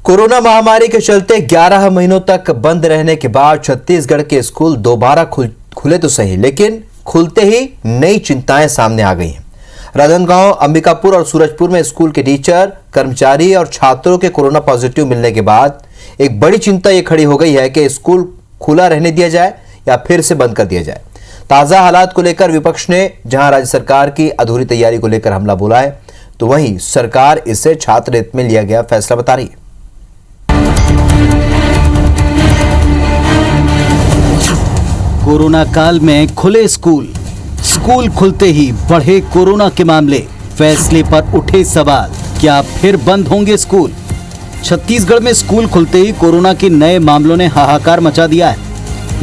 Corona महामारी के चलते 11 महीनों तक बंद रहने के बाद छत्तीसगढ़ के स्कूल दोबारा खुले तो सही, लेकिन खुलते ही नई चिंताएं सामने आ गई हैं। राजनांदगांव, अंबिकापुर और सूरजपुर में स्कूल के टीचर, कर्मचारी और छात्रों के कोरोना पॉजिटिव मिलने के बाद एक बड़ी चिंता ये खड़ी हो गई है कि स्कूल खुला रहने दिया जाए या फिर से बंद कर दिया जाए। ताजा हालात को लेकर विपक्ष ने जहां राज्य सरकार की अधूरी तैयारी को लेकर हमला बोला है, तो वहीं सरकार इसे छात्र हित में लिया गया फैसला बता रही है। कोरोना काल में खुले स्कूल खुलते ही बढ़े कोरोना के मामले, फैसले पर उठे सवाल, क्या फिर बंद होंगे स्कूल? छत्तीसगढ़ में स्कूल खुलते ही कोरोना के नए मामलों ने हाहाकार मचा दिया है।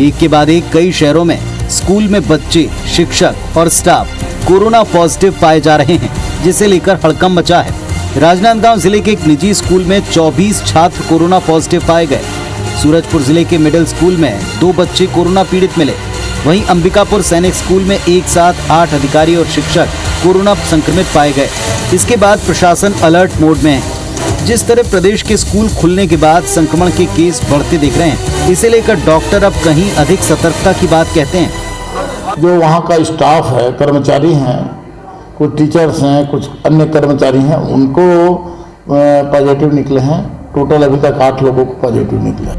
एक के बाद एक कई शहरों में स्कूल में बच्चे, शिक्षक और स्टाफ कोरोना पॉजिटिव पाए जा रहे हैं, जिसे लेकर हड़कंप मचा है। राजनांदगांव जिले के एक निजी स्कूल में 24 छात्र कोरोना पॉजिटिव पाए गए। सूरजपुर जिले के मिडिल स्कूल में 2 बच्चे कोरोना पीड़ित मिले। वहीं अंबिकापुर सैनिक स्कूल में एक साथ 8 अधिकारी और शिक्षक कोरोना संक्रमित पाए गए। इसके बाद प्रशासन अलर्ट मोड में है। जिस तरह प्रदेश के स्कूल खुलने के बाद संक्रमण के केस बढ़ते दिख रहे हैं, इसे लेकर डॉक्टर अब कहीं अधिक सतर्कता की बात कहते हैं। जो वहाँ का स्टाफ है, कर्मचारी हैं, कुछ टीचर्स हैं, कुछ अन्य कर्मचारी हैं, उनको पॉजिटिव निकले हैं। टोटल अभी तक 8 लोगों को पॉजिटिव निकला।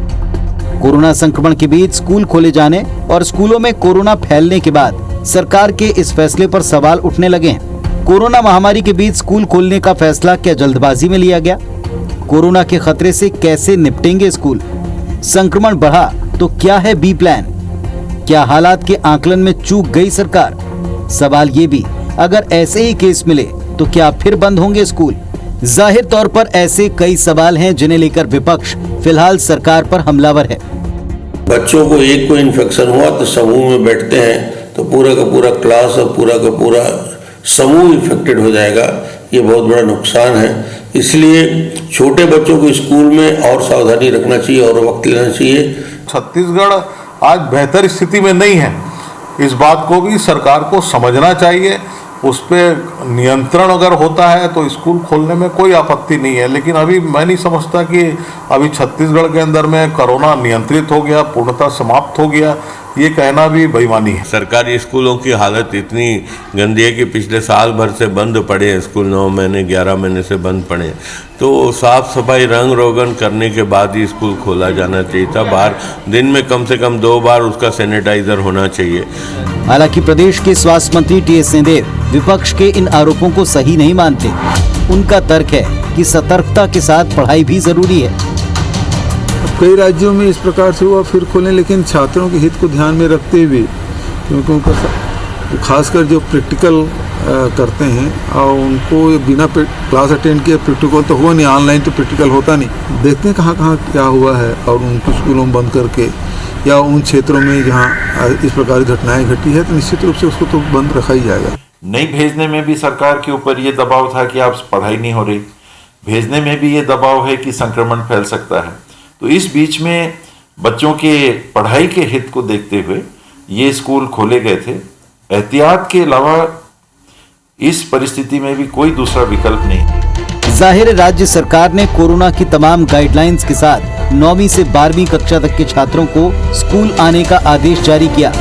कोरोना संक्रमण के बीच स्कूल खोले जाने और स्कूलों में कोरोना फैलने के बाद सरकार के इस फैसले पर सवाल उठने लगे हैं। कोरोना महामारी के बीच स्कूल खोलने का फैसला क्या जल्दबाजी में लिया गया? कोरोना के खतरे से कैसे निपटेंगे स्कूल? संक्रमण बढ़ा तो क्या है बी प्लान? क्या हालात के आकलन में चूक गई सरकार? सवाल ये भी, अगर ऐसे ही केस मिले तो क्या फिर बंद होंगे स्कूल? जाहिर तौर पर ऐसे कई सवाल हैं जिन्हें लेकर विपक्ष फिलहाल सरकार पर हमलावर है। बच्चों को एक को इन्फेक्शन हुआ तो समूह में बैठते हैं तो पूरा का पूरा क्लास और पूरा का पूरा समूह इन्फेक्टेड हो जाएगा। ये बहुत बड़ा नुकसान है। इसलिए छोटे बच्चों को स्कूल में और सावधानी रखना चाहिए और वक्त लेना चाहिए। छत्तीसगढ़ आज बेहतर स्थिति में नहीं है, इस बात को भी सरकार को समझना चाहिए। उस पर नियंत्रण अगर होता है तो स्कूल खोलने में कोई आपत्ति नहीं है, लेकिन अभी मैं नहीं समझता कि अभी छत्तीसगढ़ के अंदर में कोरोना नियंत्रित हो गया, पूर्णतः समाप्त हो गया, ये कहना भी बेईमानी है। सरकारी स्कूलों की हालत इतनी गंदी है कि पिछले साल भर से बंद पड़े हैं स्कूल, 9 महीने 11 महीने से बंद पड़े हैं। तो साफ सफाई रंग रोगन करने के बाद ही स्कूल खोला जाना चाहिए था। बाहर दिन में कम से कम 2 बार उसका सैनिटाइजर होना चाहिए। हालांकि प्रदेश के स्वास्थ्य मंत्री टी.एस. सिंहदेव विपक्ष के इन आरोपों को सही नहीं मानते। उनका तर्क है कि सतर्कता के साथ पढ़ाई भी जरूरी है। कई राज्यों में इस प्रकार से हुआ, फिर खोलें, लेकिन छात्रों के हित को ध्यान में रखते हुए, क्योंकि उनका खासकर जो प्रैक्टिकल करते हैं और उनको बिना क्लास अटेंड किए प्रैक्टिकल तो हुआ नहीं, ऑनलाइन तो प्रैक्टिकल होता नहीं। देखते हैं कहाँ कहाँ क्या हुआ है और उनको स्कूलों में बंद करके या उन क्षेत्रों में जहाँ इस प्रकार की घटनाएं घटी है तो निश्चित रूप से उसको तो बंद रखा ही जाएगा। नहीं भेजने में भी सरकार के ऊपर ये दबाव था कि आप पढ़ाई नहीं हो रही, भेजने में भी ये दबाव है कि संक्रमण फैल सकता है। तो इस बीच में बच्चों के पढ़ाई के हित को देखते हुए ये स्कूल खोले गए थे। एहतियात के अलावा इस परिस्थिति में भी कोई दूसरा विकल्प नहीं। जाहिर राज्य सरकार ने कोरोना की तमाम गाइडलाइंस के साथ 9वीं से 12वीं कक्षा तक के छात्रों को स्कूल आने का आदेश जारी किया।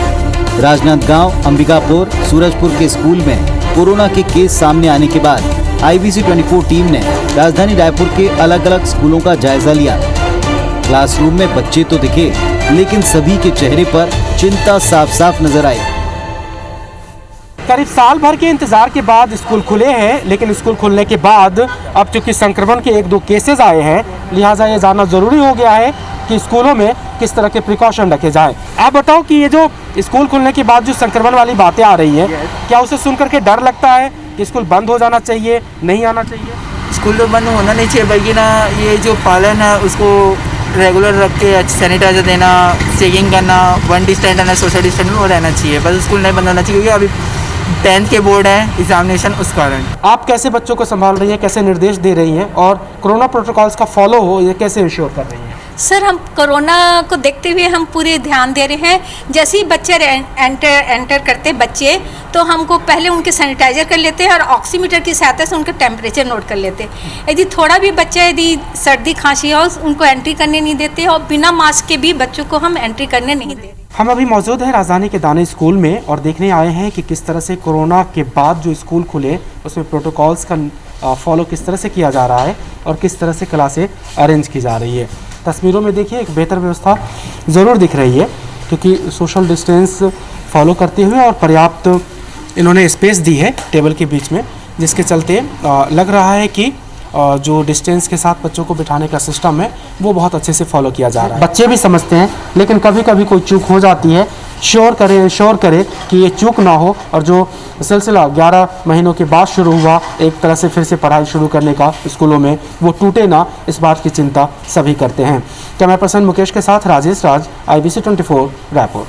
राजनांदगांव, अंबिकापुर, सूरजपुर के स्कूल में कोरोना के केस सामने आने के बाद IBC 24 टीम ने राजधानी रायपुर के अलग अलग स्कूलों का जायजा लिया। क्लासरूम में बच्चे तो दिखे, लेकिन सभी के चेहरे पर चिंता साफ साफ नजर आई। करीब साल भर के इंतजार के बाद स्कूल खुले हैं, लेकिन स्कूल खुलने के बाद अब चूंकि संक्रमण के 1-2 केसेस आए हैं, लिहाजा ये जानना जरूरी हो गया है कि स्कूलों में किस तरह के प्रिकॉशन रखे जाएं। आप बताओ कि ये जो स्कूल खुलने के बाद जो संक्रमण वाली बातें आ रही हैं, क्या उसे सुनकर के डर लगता है कि स्कूल बंद हो जाना चाहिए, नहीं आना चाहिए? स्कूल तो बंद होना नहीं चाहिए, बल्कि ना ये जो पालन है उसको रेगुलर रख के सैनिटाइजर देना, चेकिंग करना, 1 डिस्टेंस रहना, सोशल डिस्टेंस वो रहना चाहिए। बस स्कूल नहीं बंद होना चाहिए, क्योंकि अभी 10th के बोर्ड है, एग्जामिनेशन, उस कारण। आप कैसे बच्चों को संभाल रही हैं, कैसे निर्देश दे रही हैं और कोरोना प्रोटोकॉल्स का फॉलो हो, ये कैसे इंश्योर कर रही हैं? सर, हम कोरोना को देखते हुए हम पूरे ध्यान दे रहे हैं। जैसे ही बच्चे एंटर करते बच्चे, तो हमको पहले उनके सैनिटाइजर कर लेते हैं और ऑक्सीमीटर की सहायता से उनका टेम्परेचर नोट कर लेते हैं। यदि थोड़ा भी बच्चा यदि सर्दी खांसी हो, उनको एंट्री करने नहीं देते और बिना मास्क के भी बच्चों को हम एंट्री करने नहीं देते। हम अभी मौजूद हैं राजधानी के दानी स्कूल में और देखने आए हैं कि किस तरह से कोरोना के बाद जो स्कूल खुले उसमें प्रोटोकॉल्स का फॉलो किस तरह से किया जा रहा है और किस तरह से क्लासें अरेंज की जा रही है। तस्वीरों में देखिए एक बेहतर व्यवस्था ज़रूर दिख रही है, क्योंकि सोशल डिस्टेंस फॉलो करते हुए और पर्याप्त इन्होंने स्पेस दी है टेबल के बीच में, जिसके चलते लग रहा है कि जो डिस्टेंस के साथ बच्चों को बिठाने का सिस्टम है वो बहुत अच्छे से फॉलो किया जा रहा है। बच्चे भी समझते हैं, लेकिन कभी कभी कोई चूक हो जाती है। श्योर करे कि ये चूक ना हो और जो सिलसिला 11 महीनों के बाद शुरू हुआ एक तरह से फिर से पढ़ाई शुरू करने का स्कूलों में, वो टूटे ना, इस बात की चिंता सभी करते हैं। कैमरा पर्सन मुकेश के साथ राजेश राज, IBC 24 रायपुर।